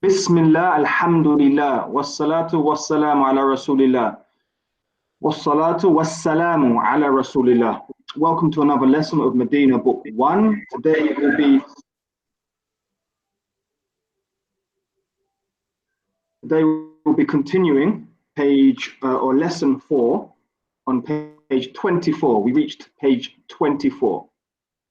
Bismillah, alhamdulillah, wassalatu wassalamu ala rasulillah. Wassalatu wassalamu ala rasulillah. Welcome to another lesson of Madina Book 1. Today we'll be continuing page or lesson 4 on page 24. We reached page 24.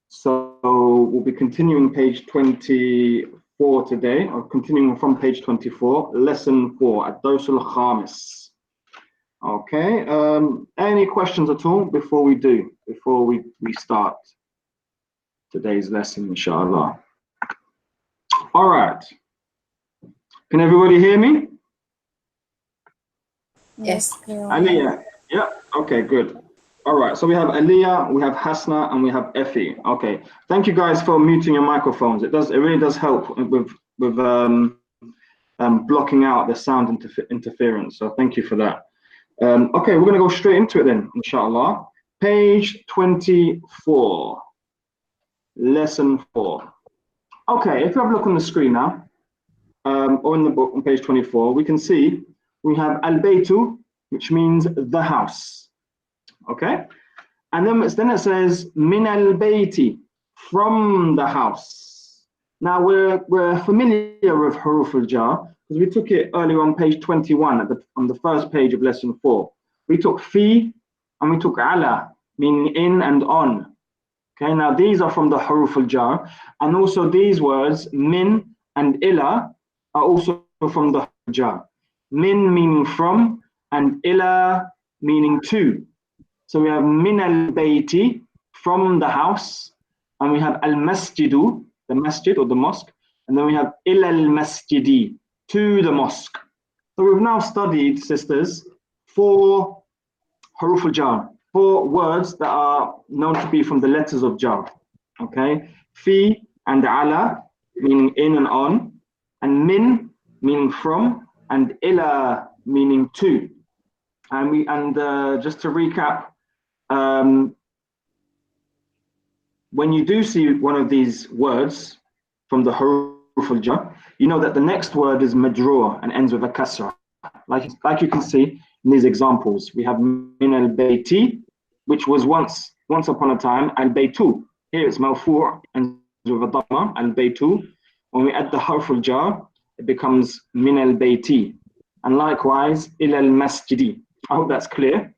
So we'll be continuing page 24 today, or continuing from page 24, lesson 4, Ad-Dars al-Khamis. Okay, any questions at all before we start today's lesson, inshallah? All right. Can everybody hear me? Yes. Aliyah. Yeah. Okay, good. All right. So we have Aliyah, we have Hasna, and we have Effie. Okay. Thank you guys for muting your microphones. It really does help with blocking out the sound interference. So thank you for that. Okay, we're going to go straight into it then, inshallah. Page 24, lesson 4. Okay, if you have a look on the screen now, or in the book on page 24, we can see we have al-baytu, which means the house. Okay, and then it says min al-bayti, from the house. Now we're familiar with huruf al-jar because we took it earlier on page 21 on the first page of lesson 4. We took fi and we took ala, meaning in and on. Okay, now these are from the huruf al-jar, and also these words min and ila are also from the huruf al-jar. Min meaning from, and ila meaning to. So we have min al-bayti, from the house, and we have al-masjidu, the masjid or the mosque, and then we have ila al-masjidi, to the mosque. So we've now studied, sisters, 4 huruf al-jar, 4 words that are known to be from the letters of jar. Okay, fi and ala, meaning in and on, and min, meaning from, and ila, meaning to. And just to recap, when you do see one of these words from the huruf al-jar, you know that the next word is majroor and ends with a kasra. Like you can see in these examples, we have min al-bayti, which was once upon a time al-baytu. Here it's marfu' and with a dhamma, al-baytu. When we add the harf al-jar, it becomes min al-bayti. And likewise, ila al-masjidi. I hope that's clear.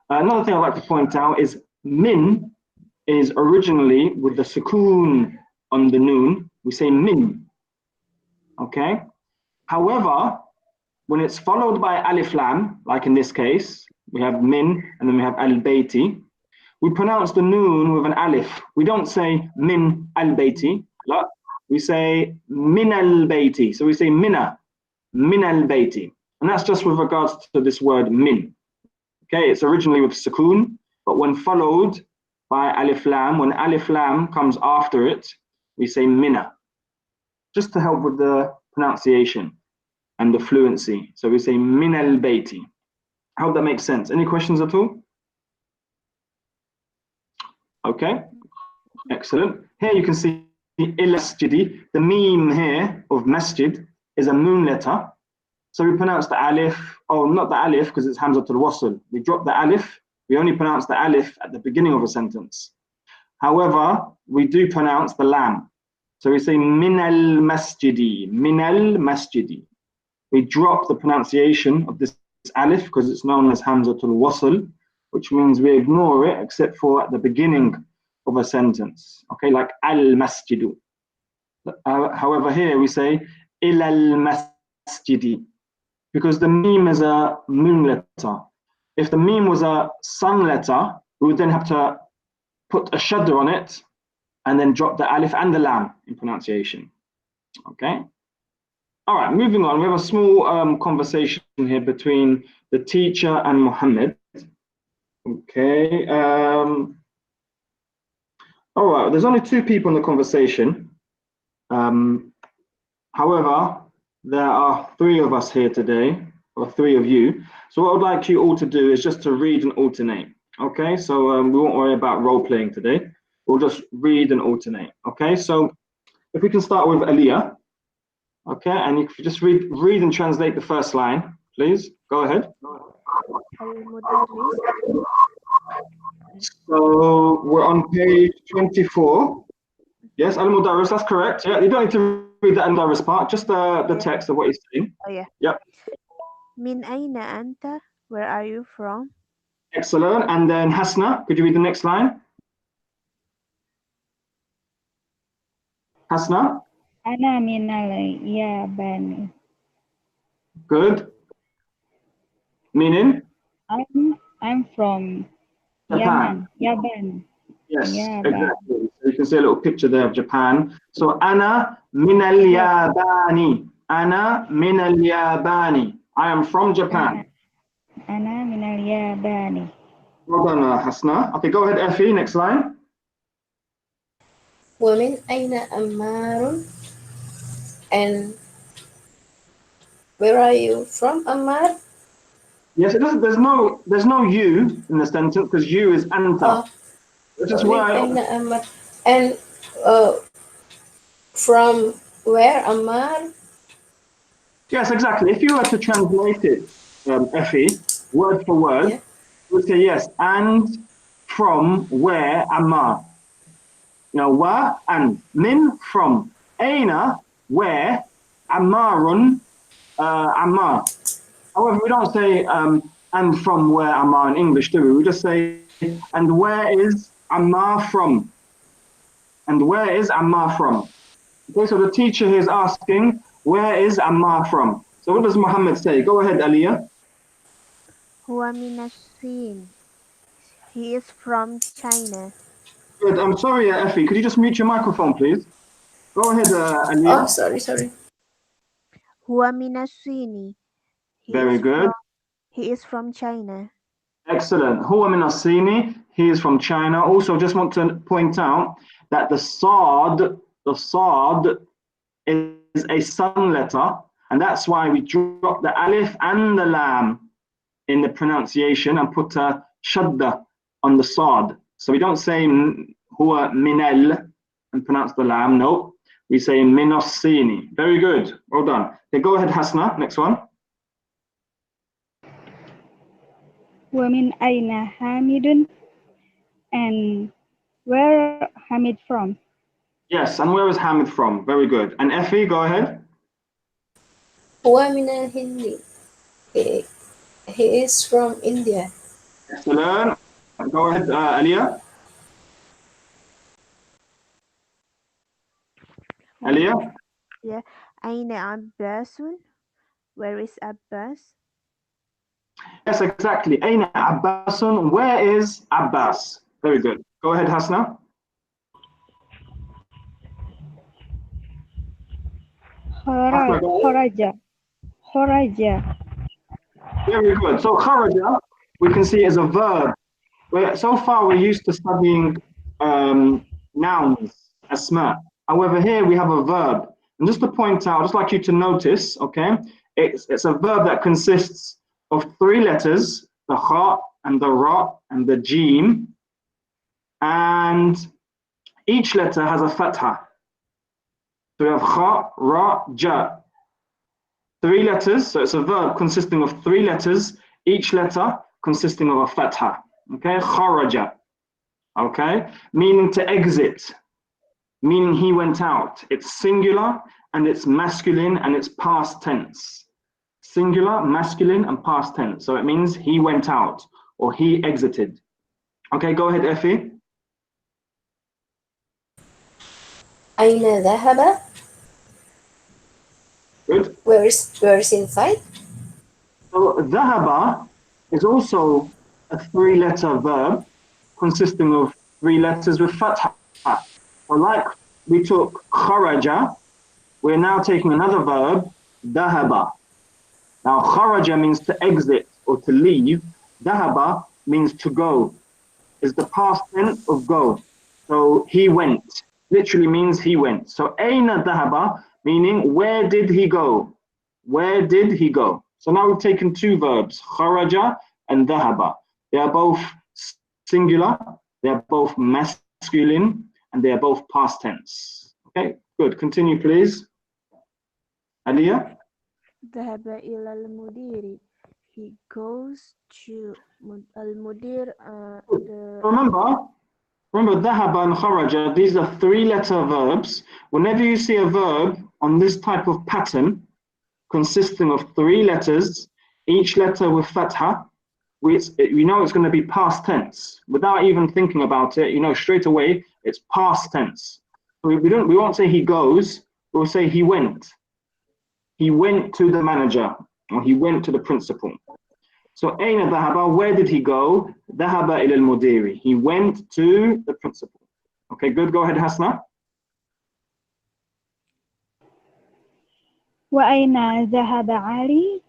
Another thing I'd like to point out is min is originally with the sukoon on the noon. We say min. Okay. However, when it's followed by alif lam, like in this case, we have min and then we have al-bayti, we pronounce the noon with an alif. We don't say min al-bayti, we say min al-bayti. So we say min al-bayti. And that's just with regards to this word min. Okay, it's originally with sukoon, but when followed by alif lam, when alif lam comes after it, we say minna, just to help with the pronunciation and the fluency. So we say min al-bayti. I hope that makes sense. Any questions at all? Okay, excellent. Here you can see il-masjidi. The meme here of masjid is a moon letter. So we pronounce the alif, not the alif because it's hamzatul wasl. We drop the alif. We only pronounce the alif at the beginning of a sentence. However, we do pronounce the lam. So we say min al-masjidi, min al-masjidi. We drop the pronunciation of this alif because it's known as hamzatul wasl, which means we ignore it except for at the beginning of a sentence. Okay, like al-masjidu. However, here we say ila al-masjidi, because the meme is a moon letter. If the meme was a sun letter, we would then have to put a shadda on it and then drop the alif and the lam in pronunciation. Okay. All right, moving on. We have a small conversation here between the teacher and Muhammad. Okay. All right, there's only 2 people in the conversation. However, there are 3 of us here today, or 3 of you. So what I'd like you all to do is just to read and alternate. Okay, so we won't worry about role playing today. We'll just read and alternate. Okay, so if we can start with Aliyah. Okay, and you can just read and translate the first line, please. Go ahead. المدرس. So we're on page 24. Yes, Al-Mudarris, that's correct. Yeah, you don't need to read the Al-Mudarris part, just the text of what he's saying. Oh yeah. Yep. من أين أنت? Where are you from? Excellent. And then Hasna, could you read the next line? Hasna? أنا من اليابان. Good. Meaning? I'm from Japan. Yaman. Yes, Yaban. exactly. So you can see a little picture there of Japan. So Ana min al-Yabani. Ana min al-Yabani. I am from Japan. أنا من اليابان. Well done, Hasna. Okay, go ahead, Effie. Next line. ومن أين أمار and where are you from Ammar? Yes, it doesn't. There's no you in the sentence because you is anta. Which is ومن why. أين أمار and from where Ammar? Yes, exactly. If you were to translate it, Effie, word for word, Yeah. you would say yes. And from where Ammar. You know, wa and min from. Aina where Ammarun Ammar. However, we don't say and from where Ammar in English, do we? We just say and where is Ammar from? And where is Ammar from? Okay, so the teacher here is asking, where is Ammar from? So what does Muhammad say? Go ahead, Aliyah. هو من الصين. He is from China. Good. I'm sorry, Effie. Could you just mute your microphone, please? Go ahead, Aliyah. Oh, sorry. هو من الصين. Very good. He is from China. Excellent. Huwa min as-Sini. He is from China. Also, just want to point out that the Saad is a sun letter, and that's why we drop the alif and the lam in the pronunciation and put a shadda on the Saad. So we don't say huwa minel and pronounce the lam. No, we say minosini. Very good. Well done. Okay, go ahead, Hasna. Next one. ومن أين حامد and where Hamid from? Yes, and where is Hamid from? Very good. And Effie, go ahead. هو من الهند. He is from India. Excellent. Go ahead, Aliyah. Aliyah? Yeah. أين عباس? Where is Abbas? Yes, exactly. Aina Abbasun. Where is Abbas? Very good. Go ahead, Hasna. Kharaja. Very good. So kharaja, we can see as a verb. So far we're used to studying nouns, asma. However, here we have a verb. And just to point out, I'd just like you to notice, okay, it's a verb that consists of three letters, the kha and the ra and the jim, and each letter has a fatha. So we have kha, ra, ja. Three letters, so it's a verb consisting of three letters, each letter consisting of a fatha. Okay, kharaja. Okay, meaning to exit, meaning he went out. It's singular and it's masculine and it's past tense. Singular, masculine, and past tense. So it means he went out or he exited. Okay, go ahead, Effie. أين ذهب? Good. Where is inside? So dhahaba is also a three-letter verb consisting of three letters with fatha. So like we took kharaja, we're now taking another verb, dhahaba. Now kharaja means to exit or to leave. Dhahaba means to go. Is the past tense of go. So he went. Literally means he went. So aina dhahaba, meaning where did he go? Where did he go? So now we've taken two verbs, kharaja and dhahaba. They are both singular, they are both masculine, and they are both past tense. Okay, good. Continue, please. Aliyah? ذهب إلى المدير. He goes to المدير. Remember, ذهب and kharaja, these are three-letter verbs. Whenever you see a verb on this type of pattern, consisting of three letters, each letter with fatha, we know it's going to be past tense. Without even thinking about it, you know straight away it's past tense. We won't say he goes, we'll say he went. He went to the manager, or he went to the principal. So أين ذهب, where did he go? ذهب إلى المدير. He went to the principal. Okay, good. Go ahead, Hasna. وأين ذهب علي؟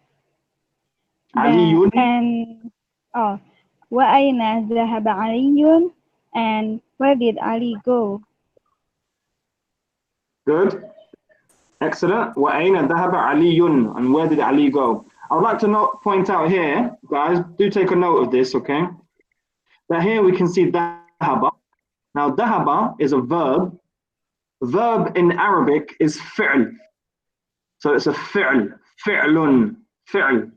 علي. وأين ذهب علي? And where did Ali go? Good. Excellent. وأين ذهب علي? And where did Ali go? I would like to point out here, guys, do take a note of this, okay? That here we can see ذهب. Now, ذهب is a verb. Verb in Arabic is fi'l. So it's a fi'l. Fi'lun. Fi'l.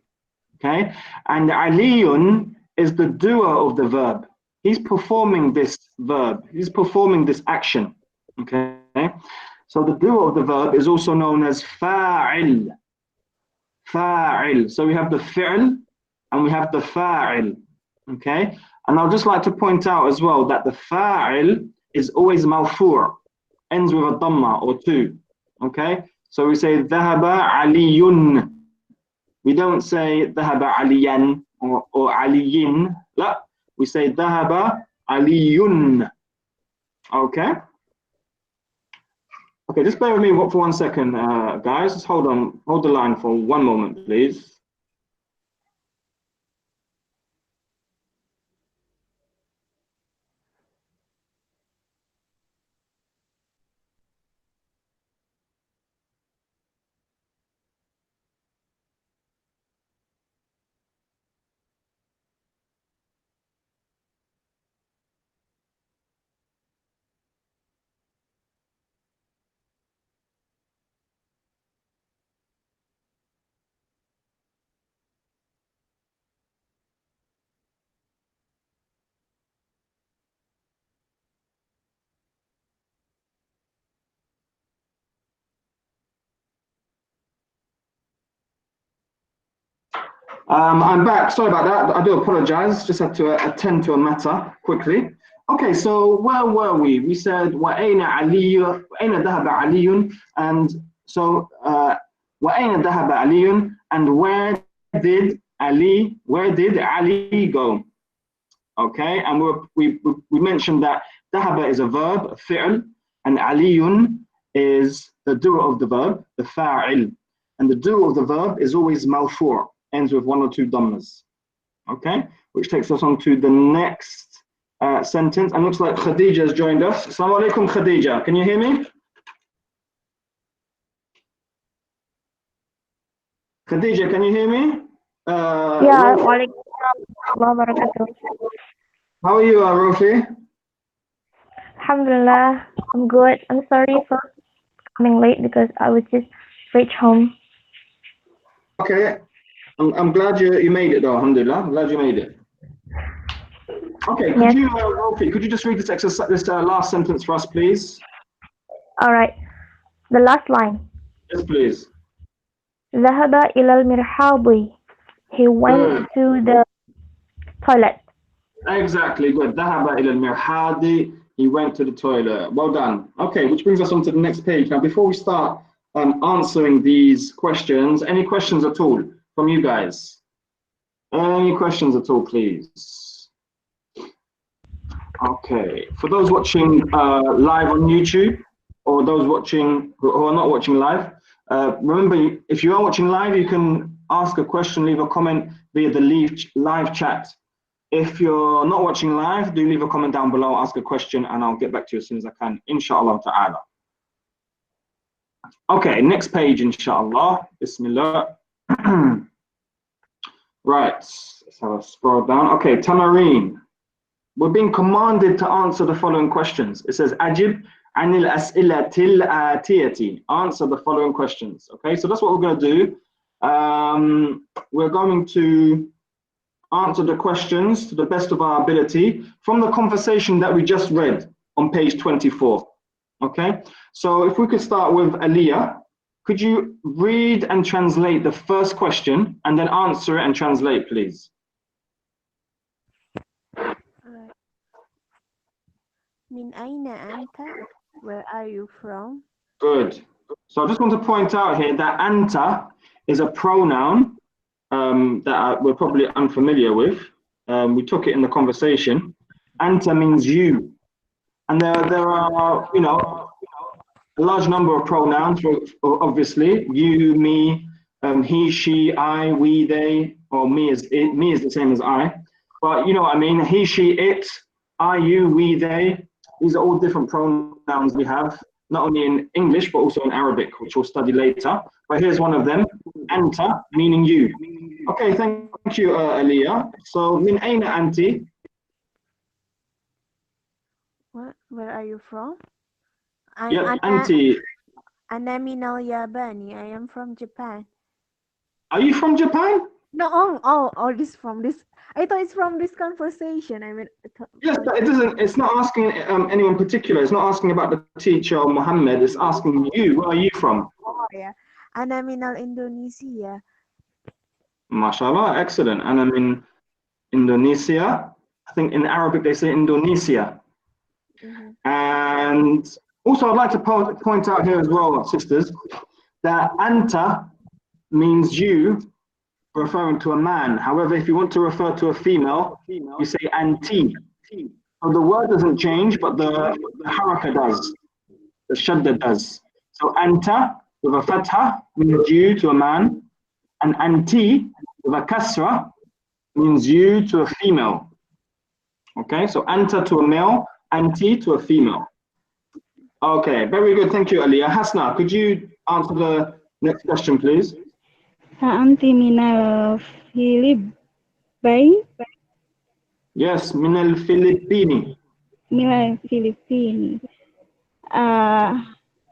Okay? And aliyun is the doer of the verb. He's performing this verb. He's performing this action. Okay? So the doer of the verb is also known as fa'il. Fa'il. So we have the fi'l and we have the fa'il. Okay? And I'd just like to point out as well that the fa'il is always marfu', ends with a dhamma or two. Okay? So we say dhahaba aliyun. We don't say dhahaba aliyan or aliyin. La. We say dhahaba aliyun. Okay? Okay, just bear with me for 1 second, guys. Just hold the line for 1 moment, please. I'm back. Sorry about that. I do apologize. Just had to attend to a matter quickly. Okay, so where were we? We said وَأَيْنَ عَلِيٌّ وَأَيْنَ ذَهَبَ عَلِيٌّ, and so وَأَيْنَ ذَهَبَ عَلِيٌّ, and where did Ali go? Okay, and we mentioned that ذهب is a verb, a fi'l, and aliyun is the doer of the verb, the fa'il, and the doer of the verb is always marfu', ends with 1 or 2 dhammas. Okay, which takes us on to the next sentence, and looks like Khadija has joined us. Assalamu alaikum, Khadija. Can you hear me? Khadija, can you hear me? Yeah, walaikum warahmatullahi wabarakatuh. How are you, Rofi? Alhamdulillah, I'm good. I'm sorry for coming late because I was just reached home. Okay, I'm glad you made it though, alhamdulillah. I'm glad you made it. Okay, could you, Rofi, could you just read this exercise, this last sentence for us, please? All right, the last line. Yes, please. ذهب إلى المرحاض. He went to the toilet. Exactly, good. ذهب إلى المرحاض. He went to the toilet. Well done. Okay, which brings us on to the next page. Now, before we start answering these questions, any questions at all from you guys? Any questions at all, please? Okay, for those watching live on YouTube, or those watching who are not watching live, remember, if you are watching live, you can ask a question, leave a comment via the live chat. If you're not watching live, do leave a comment down below, ask a question, and I'll get back to you as soon as I can, inshallah ta'ala. Okay, next page, inshallah. Bismillah. Right, let's have a scroll down. Okay, Tamareen. We're being commanded to answer the following questions. It says, Ajib عن الأسئلة الآتية. Answer the following questions. Okay, so that's what we're going to do. We're going to answer the questions to the best of our ability from the conversation that we just read on page 24. Okay, so if we could start with Aliyah, could you read and translate the first question and then answer it and translate, please? من أين أنت? Where are you from? Good. So I just want to point out here that anta is a pronoun that we're probably unfamiliar with. We took it in the conversation. Anta means you. And there are, you know, a large number of pronouns, obviously. You, me, he, she, I, we, they, or me is the same as I. But you know what I mean? He, she, it, I, you, we, they. These are all different pronouns we have, not only in English, but also in Arabic, which we'll study later. But here's one of them, anta, meaning you. Okay, thank you, Aliyah. So, min aina anti? Where are you from? Yeah, anti. أنا من اليابان. I am from Japan. Are you from Japan? No, this from this. I thought it's from this conversation. I mean, Yes, but it doesn't. It's not asking anyone particular. It's not asking about the teacher or Muhammad. It's asking you. Where are you from? Oh yeah, أنا من Indonesia. MashaAllah, excellent. And I'm in Indonesia. I think in Arabic they say Indonesia. And also I'd like to point out here as well, sisters, that anta means you, referring to a man. However, if you want to refer to a female, you say anti. So the word doesn't change, but the haraka does, the shadda does. So anta with a fatha means you to a man, and anti with a kasra means you to a female. Okay, so anta to a male, anti to a female. Okay, very good. Thank you, Aliyah. Hasna, could you answer the next question, please? أنت من الفلبين؟ Yes, من الفلبين. من الفلبين. Are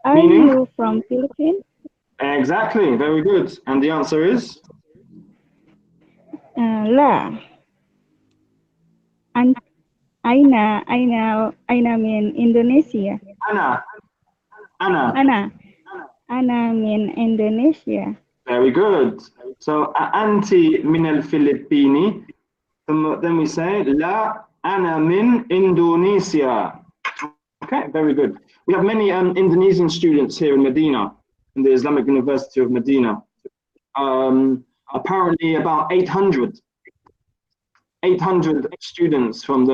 Meaning? you from Philippines? Exactly, very good. And the answer is? لا. أين من Indonesia. Anna. أنا من Indonesia. Very good. So, أنتِ من الفلبين. Then we say, لا أنا من Indonesia. Okay, very good. We have many Indonesian students here in Medina, in the Islamic University of Medina. Apparently about 800 students from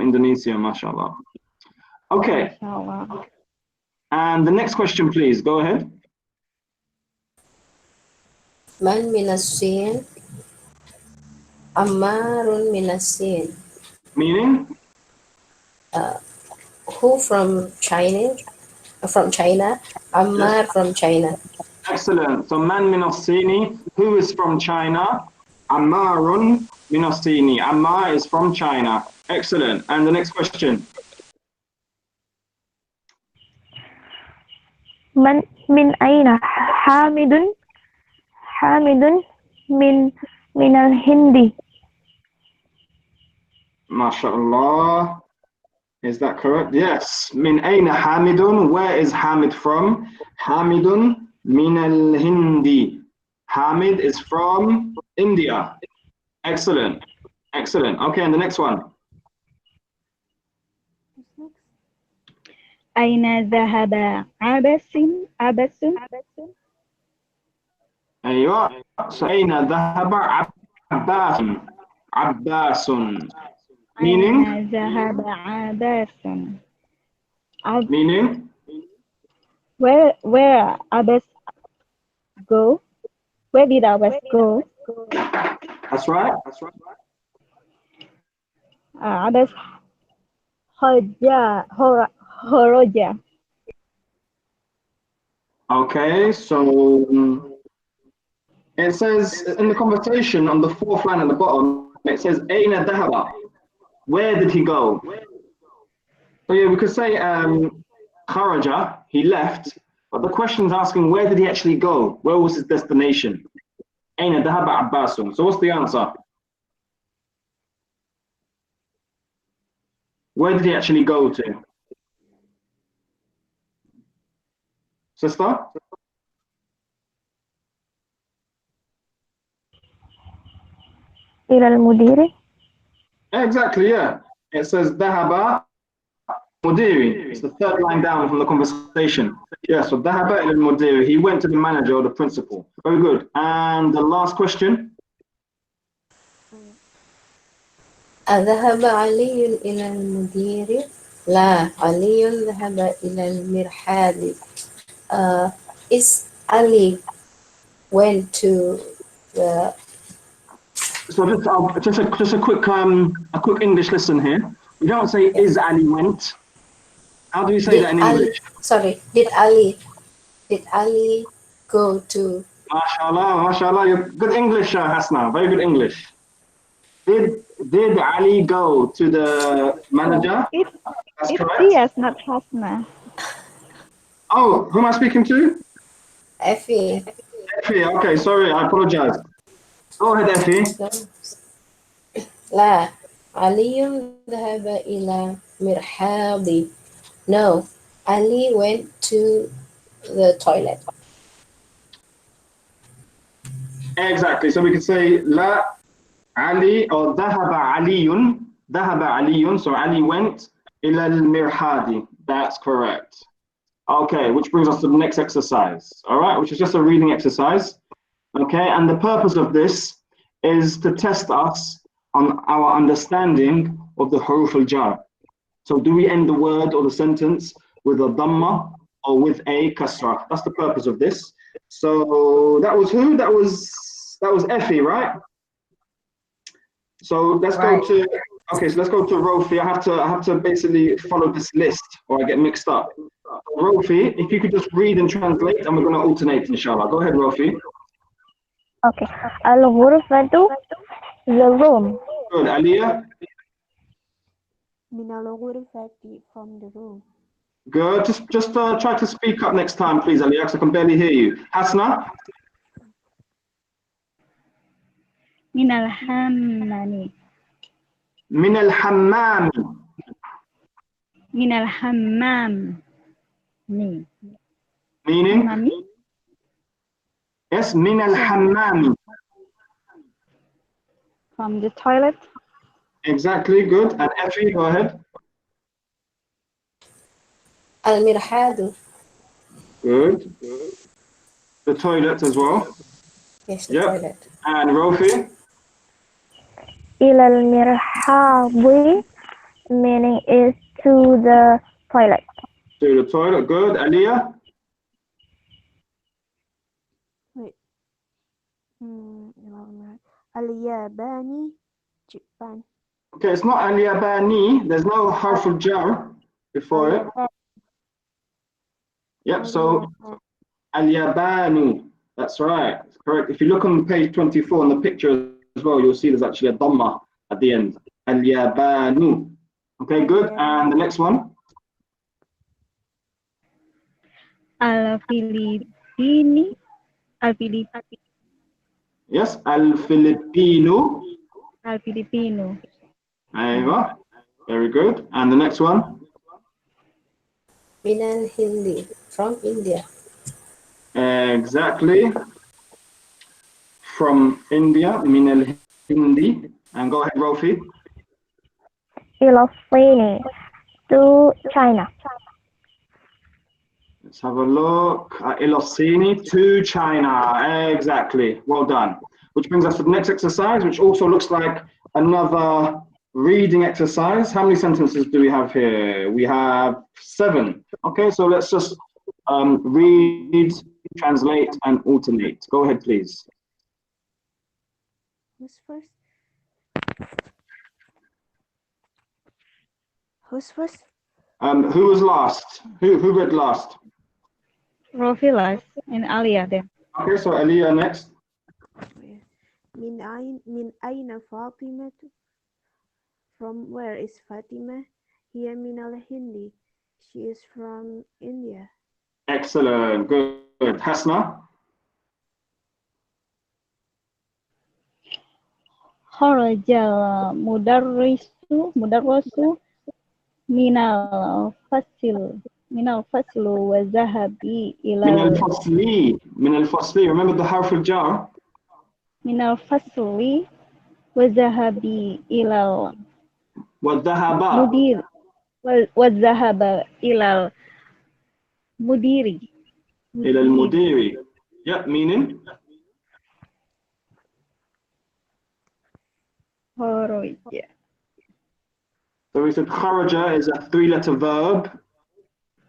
Indonesia, mashallah. Okay. MashaAllah. And the next question, please. Go ahead. من من الصين عمار من الصين. Meaning? Who from China? Ammar from China. Excellent. So man min as-Sini, who is from China? Ammarun min as-Sini. Ammar is from China. Excellent. And the next question. من أين حامد من الهند. MashaAllah. Is that correct? Yes. Min ayna Hamidun. Where is Hamid from? Hamidun min al-Hindi. Hamid is from India. Excellent. Excellent. Okay, and the next one. أين ذهب عباس؟ أيوة. So أين ذهب عباس. عباس. Meaning? أين ذهب عباس؟ Meaning? Where Abbas go? Where did Abbas go? That's right. Abbas Horoja. Okay, so it says in the conversation on the fourth line at the bottom, it says Aina Dahaba. Where did he go? So yeah, we could say kharaja, he left, but the question is asking where did he actually go? Where was his destination? أين ذهب عباس? So what's the answer? Where did he actually go to? Sister? إلى المدير. Exactly, yeah. It says ذهب مديري. It's the third line down from the conversation. Yeah, so ذهب إلى المدير. He went to the manager or the principal. Very good. And the last question. أذهب علي إلى المدير؟ لا، علي ذهب إلى المرحاض. Is Ali went to the So just a quick English lesson here. You don't say is Ali went. How do you say that in English? Did Ali go to MashaAllah, MashaAllah. You're good English, Hasna. Very good English. Did Ali go to the manager? That's It's correct. Diaz, not Hasna. Oh, who am I speaking to? Effie? Effie. Okay, sorry, I apologize. Go ahead, Effie. لا، علي ذهب إلى مرحاض. No, Ali went to the toilet. Exactly. So we could say La Ali or ذهب علي. ذهب علي. So Ali went إلى المرحاض. That's correct. Okay, which brings us to the next exercise. All right, which is just a reading exercise. Okay, and the purpose of this is to test us on our understanding of the huruf al-jar. So do we end the word or the sentence with a dhamma or with a kasra? That's the purpose of this. So that was who? That was Effie, right? So let's go to Rofi. I have to basically follow this list or I get mixed up. Rofi, if you could just read and translate, and we're going to alternate, inshallah. Go ahead, Rofi. Okay. Al-ghurfatu, the room. Good. Aliyah? من الغرفة, from the room. Good. Just try to speak up next time, please, Aliyah, because I can barely hear you. Hasna? Min al-hammami. Min al-hammam. Min al-hammam. Meaning? Hammami? Yes, min al-hammam. From the toilet. Exactly. Good. And Effie, go ahead. المرحاض. Good. The toilet as well. Yes, the Yep. toilet. And Rofi? إلى المرحاض, meaning is to the toilet. To the toilet. Good. Aliyah? Wait. Al-Yabani, Japan. Okay, it's not al-Yabani. There's no harf al-jar before it. Yep, so al-Yabanu. That's right. That's correct. If you look on page 24 in the picture as well, you'll see there's actually a dhamma at the end. Al-Yabanu. Okay, good. And the next one? Al-Filipini. Al-Filipino. Yes, al-Filipino. Al-Filipino. Aywa. Very good. And the next one? من الهند, from India. Exactly. From India, min al-Hindi. And go ahead, Rofi. إلى الصين, to China. Let's have a look. Ilosini to China. Exactly. Well done. Which brings us to the next exercise, which also looks like another reading exercise. How many sentences do we have here? We have 7. Okay, so let's just read, translate, and alternate. Go ahead, please. Who's first? Who's first? Who was last? Who read last? Rofilas and Alia then. Okay, so Aliyah next. من أين فاطمة? From where is Fatima? هي من الهند. She is from India. Excellent. Good. Hasna? Kharajal mudarrisu minal fasilu wa zahabi من الفصلي. Remember the harf al-jar? minal fasli wa zahabi ilal والذهب mudir wa zahaba ilal mudiri. إلى المدير. Yeah, meaning? Kharaja. So we said kharaja is a 3-letter verb.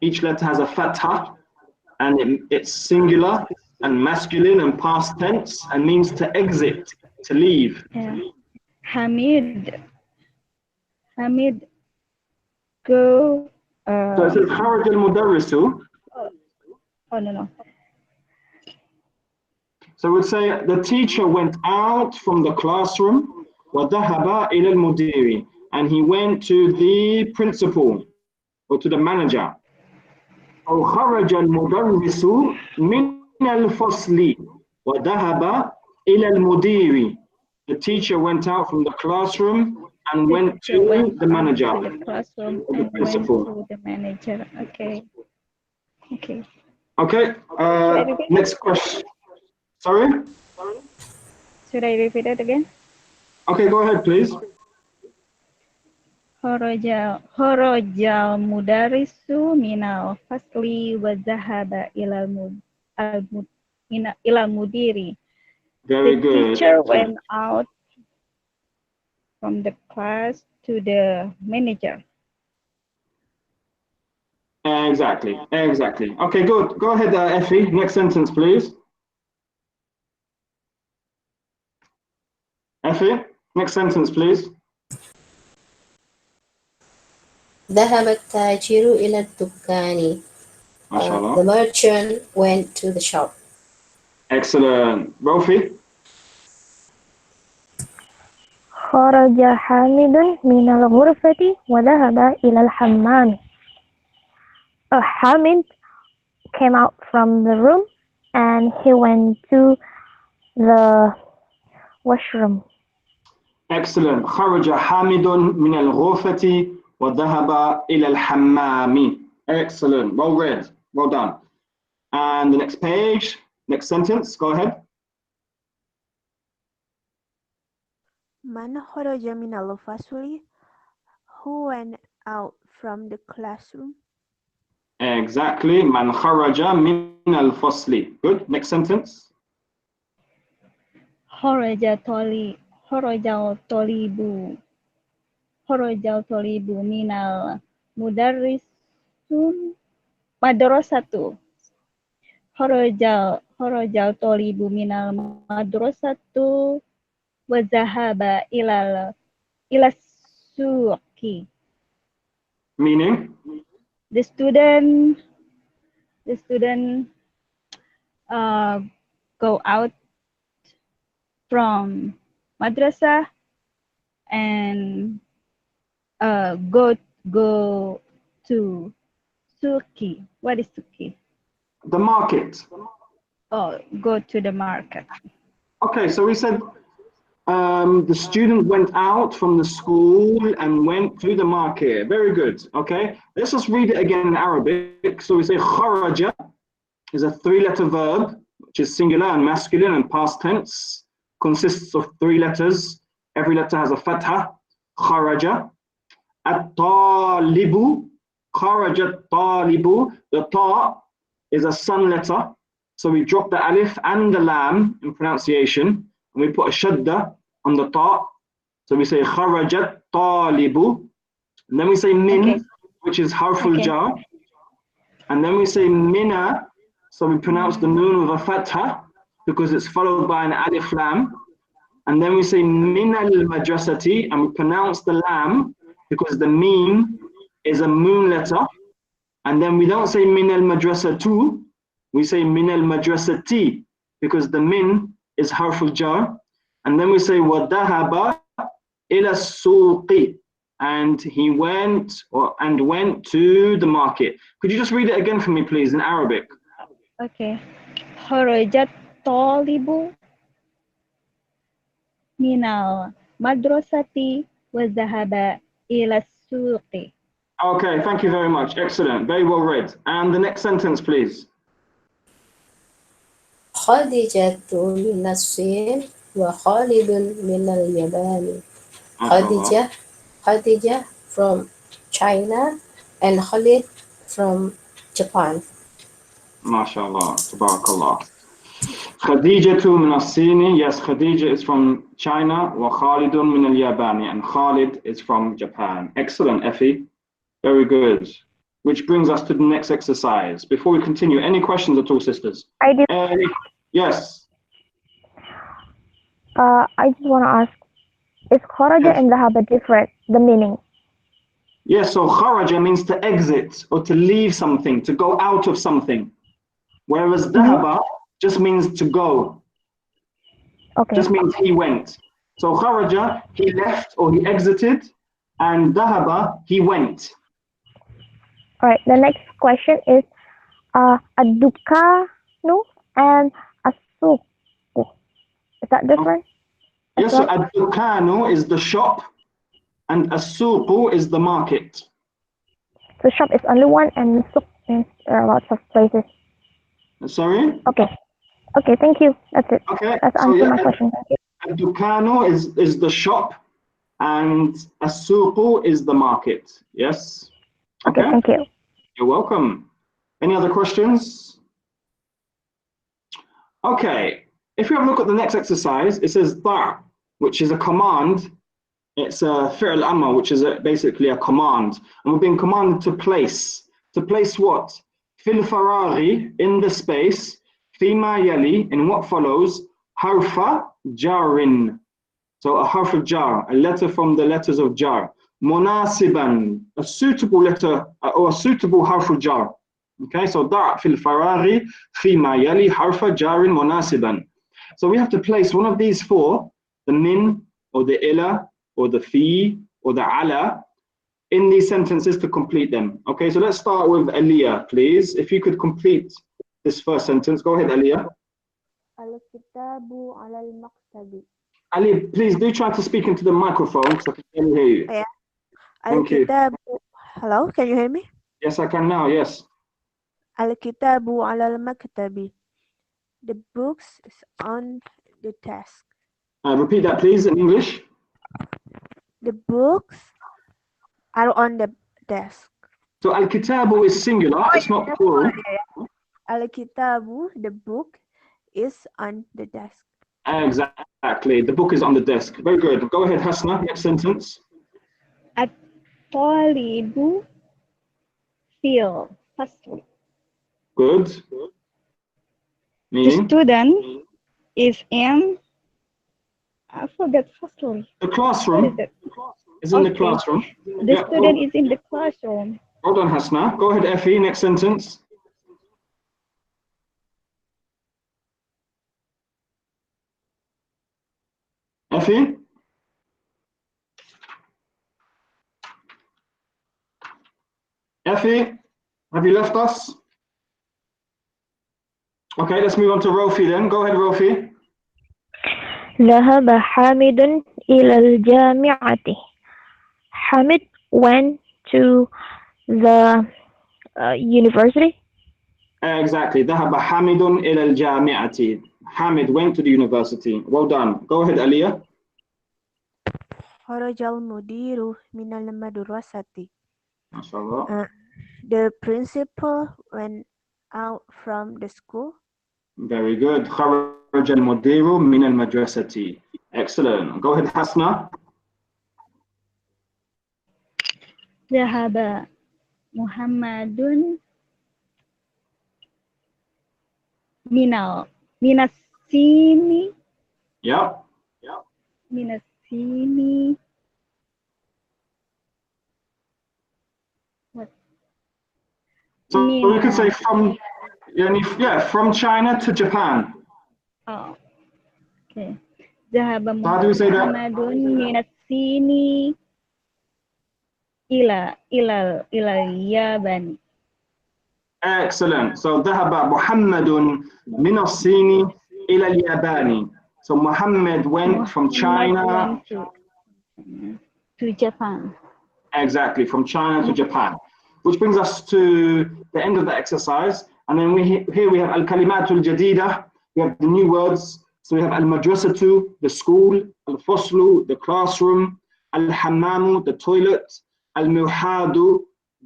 Each letter has a fatha, and it's singular and masculine and past tense and means to exit, to leave. Yeah. Hamid go So it says kharaja al-mudarrisu. oh no. So we'd say the teacher went out from the classroom, وَذَهَبَ إِلَى الْمُدِيرِ, and he went to the principal or to the manager. أو خرج المدرس من الفصل وذهب إلى المدير. The teacher went out from the classroom and went to the manager, to the classroom or the and principal. went to the manager. Okay. Okay, next question. Sorry? Should I repeat it again? Okay, go ahead, please. Kharajal mudarisu minal fasli wa zahaba ilal mudiri. Very The good. teacher went out from the class to the manager. Exactly. Okay, good. Go ahead, Effie. Next sentence, please. Effie, next sentence, please. ذهب التاجر إلى الدكان. MashaAllah. The merchant went to the shop. Excellent. Rofi? خرج حامد من الغرفة وذهب إلى الحمام. Hamid came out from the room and he went to the washroom. Excellent. خرج حامد من الغرفة وذهب إلى الحمام. Excellent. Well read. Well done. And the next page, next sentence, go ahead. Man kharaja minal fasli, who went out from the classroom. Exactly. من خرج من الفصل. Good. Next sentence. Kharajal tolibu minal mudarrisun madrasatu. Kharajal tolibu minal madrasatu wa zahaba ila suqi. Meaning? The student go out from madrasah and go to suki. What is suki? The market. Oh, go to the market. Okay, so we said the student went out from the school and went to the market. Very good. Okay, let's just read it again in Arabic. So we say kharaja is a 3-letter verb, which is singular and masculine and past tense, consists of 3 letters. Every letter has a fatha. Kharaja. At-talibu. Kharaja at-talibu. The ta is a sun letter. So we drop the alif and the lam in pronunciation, and we put a shadda on the ta. So we say kharajat talibu. And then we say min, which is harful jar. And then we say mina. So we pronounce the noon with a fatha because it's followed by an alif lam. And then we say min al madrasati, and we pronounce the lam because the meen is a moon letter. And then we don't say min al madrasatu, we say min al madrasati because the min is harful jar. And then we say wadahaba ila suqi, and he went went to the market. Could you just read it again for me, please, in Arabic? Okay. خرجت طالب من المدرسة وذهب إلى السوق. Okay, thank you very much. Excellent. Very well read. And the next sentence, please. خديجة من الصين وخالد من اليابان. MashaAllah. Khadija from China and Khalid from Japan. MashaAllah. Tabarakallah. Khadija min al-Sini. Yes, Khadija is from China. Wa Khalidun min al-Yabani. And Khalid is from Japan. Excellent, Effie. Very good. Which brings us to the next exercise. Before we continue, any questions at all, sisters? I did. Yes. I just want to ask, is kharaja Yes. and dhahaba different, the meaning? Yes, so kharaja means to exit or to leave something, to go out of something. Whereas dhahaba just means to go. Okay. Just means he went. So kharaja, he left or he exited, and dhahaba, he went. All right. The next question is ad-dukanu and as-suq. Is that different? Yes, so ad-dukanu is the shop, and as-suqu is the market. The shop is only one, and suq means there are lots of places. Sorry? Okay. Okay. Thank you. That's it. Okay. That's So answered yeah, my question. Thank you. ad-dukanu is the shop, and as-suqu is the market. Yes? Okay. Thank you. You're welcome. Any other questions? Okay, if we have a look at the next exercise, it says da', which is a command. It's a fi'l amma, which is basically a command. And we're being commanded to place. To place what? Fil faraghi, in the space, fima yali, in what follows, harfa jarin. So a harf of jar, a letter from the letters of jar. Munasiban, a suitable letter or a suitable harf of jar. Okay, so da' fil faraghi fima yali harfa jarin munasiban. So we have to place one of these four, the min or the ila or the fi or the ala, in these sentences to complete them. Okay, so let's start with Aliyah, please. If you could complete this first sentence, go ahead, Aliyah. Al-kitabu al-maktabi. Ali, please do try to speak into the microphone because I can barely hear you. Yeah. Thank you. Al-kitabu. Hello, can you hear me? Yes, I can now, yes. Al-kitabu al-maktabi. The books is on the desk. Repeat that, please, in English. The books are on the desk. So al-kitabu is singular, it's not plural. Al-kitabu, the book, is on the desk. Exactly, the book is on the desk. Very good. Go ahead, Hasna, next sentence. الطالب feel fasl. Good. The Meaning? student is in, I forget fasl. The What is classroom it? is in the Okay. classroom. The Yeah, student is in the classroom. Hold on, Hasna. Go ahead, Effie, next sentence. Effie? Effie, have you left us? Okay, let's move on to Rofi then. Go ahead, Rofi. ذهب حامد إلى الجامعة. Hamid went to the university. Exactly. ذهب حامد إلى الجامعة. Hamid went to the university. Well done. Go ahead, Aliyah. خرج المدير من المدرسة. MashaAllah. The principal went out from the school. Very good. خرج المدير من المدرسة. Excellent. Go ahead, Hasna. ذهب محمد من الصين Yep. من الصين. What? So we could say from, from China to Japan. Oh, okay. ذهب So how do we say that? محمد من الصين إلى اليابان. Excellent. So ذهب محمد من الصين إلى اليابان. So Muhammad went from China. Muhammad went to Japan. Exactly, from China to Japan. Which brings us to the end of the exercise. And then here we have al-kalimatul jadida. We have the new words. So we have al-madrasatu, the school, al-faslu, the classroom, al-hammamu, the toilet, al-muhadu,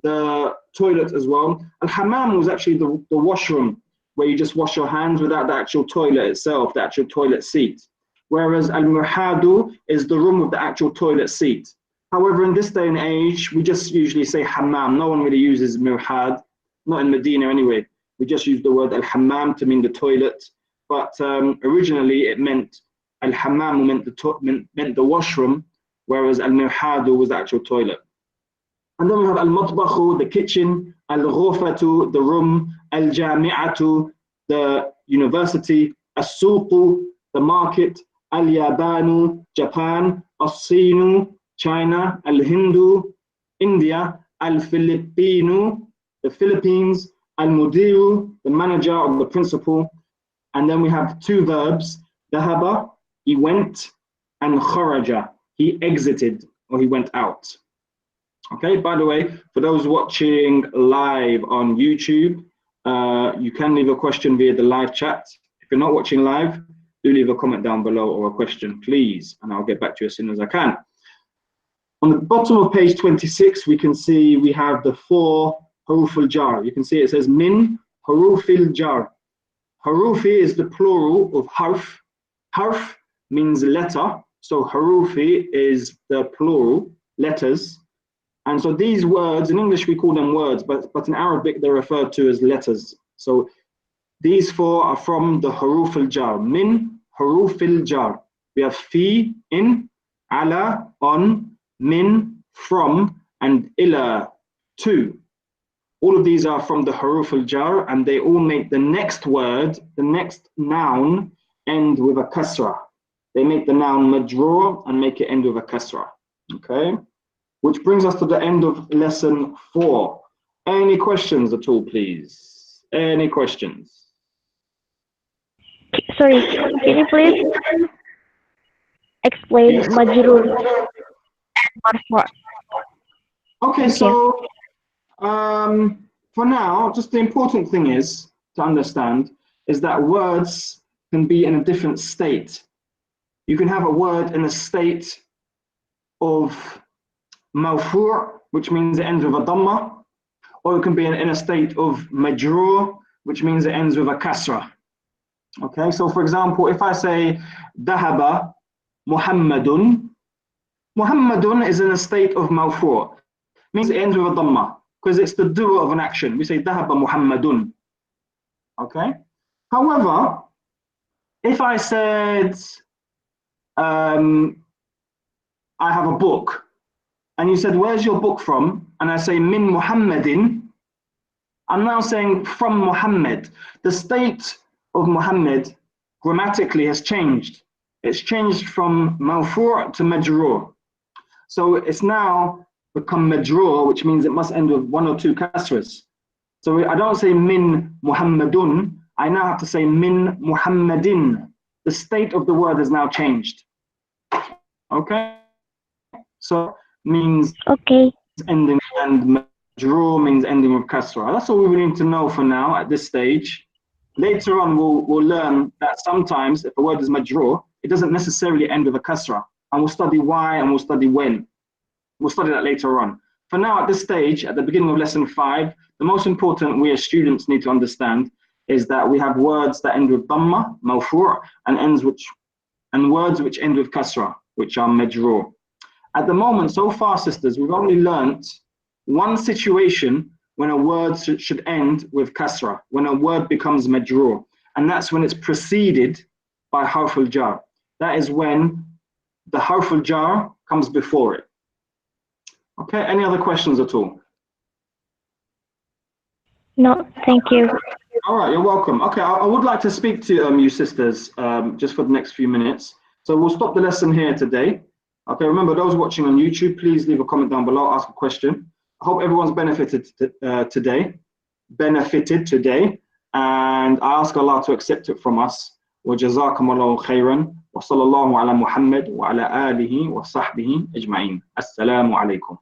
the toilet as well. Al-hammam was actually the washroom where you just wash your hands without the actual toilet itself, the actual toilet seat. Whereas al-muhadu is the room with the actual toilet seat. However, in this day and age, we just usually say hammam. No one really uses muhad, not in Medina anyway. We just use the word al-hammam to mean the toilet. But originally it meant al-hammam meant the washroom, whereas al-muhadu was the actual toilet. And then we have al-matbakhu, the kitchen, al-ghurfatu, the room, al-jami'atu, the university, as-suqu, the market, al-yabanu, Japan, as-sinu, China, al-Hindu, India, al-Filipino, the Philippines, al-Mudiru, the manager or the principal. And then we have two verbs, dhahaba, he went, and kharaja, he exited or he went out. Okay, by the way, for those watching live on YouTube, you can leave a question via the live chat. If you're not watching live, do leave a comment down below or a question, please, and I'll get back to you as soon as I can. On the bottom of page 26, we can see we have the 4 huruf al-jar. You can see it says min huruf al-jar. Harufi is the plural of harf. Harf means letter, so harufi is the plural, letters. And so these words, in English we call them words, but in Arabic they're referred to as letters. So these 4 are from the huruf al-jar. Min huruf al-jar. We have fi, in, ala, on, min, from, and ila, to. All of these are from the huruf al-jar, and they all make the next word, the next noun, end with a kasra. They make the noun majroor and make it end with a kasra. Okay? Which brings us to the end of lesson 4. Any questions at all, please? Any questions? Sorry, can you please explain Yes. majrur and marfu'? Okay, so for now, just the important thing is to understand is that words can be in a different state. You can have a word in a state of mawfu', which means it ends with a dhamma, or it can be in a state of majroor, which means it ends with a kasra. Okay, so for example, if I say dhahaba Muhammadun, Muhammadun is in a state of mawfu', means it ends with a dhamma, because it's the doer of an action. We say dhahaba Muhammadun. Okay, however, if I said I have a book, and you said, where's your book from? And I say, min Muhammadin. I'm now saying from Muhammad. The state of Muhammad grammatically has changed. It's changed from mawfu' to majroor. So it's now become majroor, which means it must end with 1 or 2 kasras. So I don't say min Muhammadun. I now have to say min Muhammadin. The state of the word has now changed. Okay? So means Okay. ending, and majroor means ending with kasra. That's all we need to know for now at this stage. Later on, we'll learn that sometimes if a word is majroor, it doesn't necessarily end with a kasra. And we'll study why and we'll study when. We'll study that later on. For now, at this stage, at the beginning of lesson 5, the most important we as students need to understand is that we have words that end with dhamma, mawfu', and words which end with kasra, which are majroor. At the moment, so far, sisters, we've only learnt one situation when a word should end with kasra, when a word becomes majroor, and that's when it's preceded by harf al-jar. That is when the harf al-jar comes before it. Okay, any other questions at all? No, thank you. All right, you're welcome. Okay, I would like to speak to you sisters just for the next few minutes. So we'll stop the lesson here today. Okay, remember those watching on YouTube, please leave a comment down below, ask a question. I hope everyone's benefited today, and I ask Allah to accept it from us. وجزاكم الله خيرا وصلى الله على محمد وعلى آله وصحبه أجمعين. السلام عليكم.